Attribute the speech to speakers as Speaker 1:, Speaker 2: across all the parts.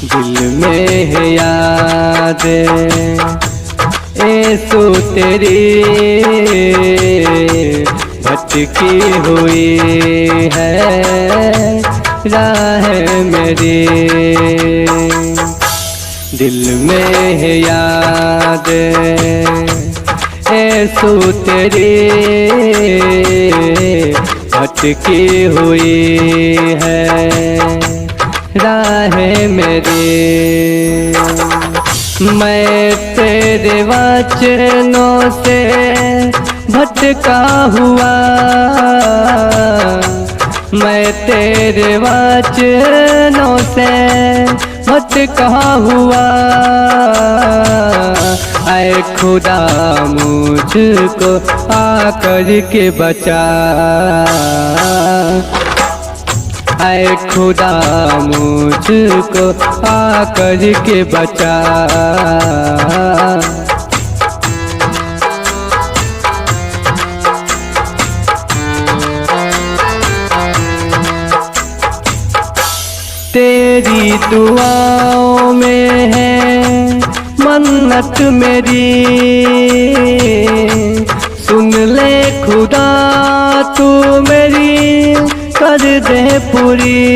Speaker 1: दिल में है याद ऐसो तेरी भटकी हुई है राह मेरी। दिल में है याद ऐसो तेरी भटकी हुई है राह मेरी। मैं तेरे वचनों से भटका हुआ, मैं तेरे वचनों से भटका हुआ। ऐ खुदा मुझको आकर के बचा, ऐ खुदा मुझको आकर के बचा। तेरी दुआओं में है मन्नत मेरी, सुन ले खुदा तू मेरी कर दे पूरी।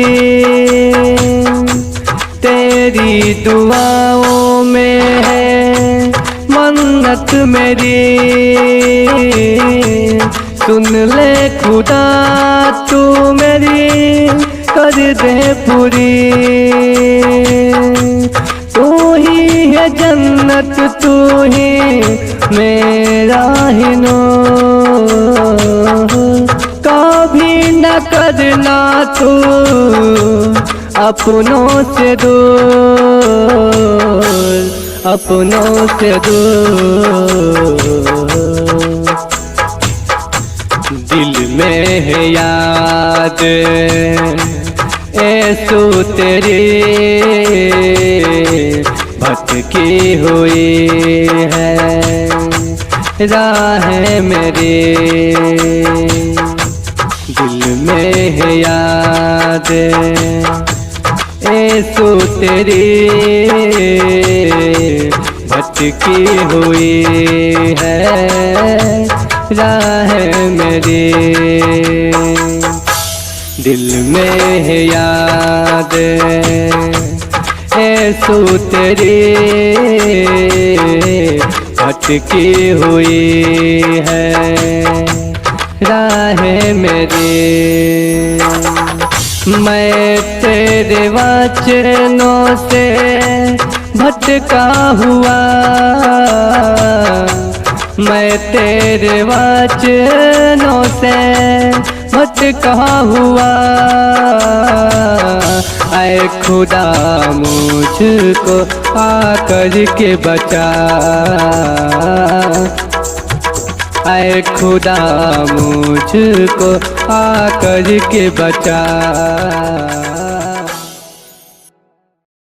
Speaker 1: तेरी दुआओं में है मन्नत मेरी, सुन ले खुदा तू मेरी कर दे पूरी। तू ही है जन्नत, तू ही मेरा ही नूर। कभी न करना तू अपनों से दूर, अपनों से दूर। दिल में है याद ऐसो तेरी भटकी हुई है राह मेरी। दिल में है याद ऐसो तेरी भटकी हुई है राह मेरी। दिल में है याद ऐसो तेरी भटकी हुई है राह मेरी। मैं तेरे वचनों से भटका हुआ, मैं तेरे वचनों से भटका हुआ। ऐ खुदा मुझको आकर के बचा, ऐ खुदा मुझको आकर के बचा।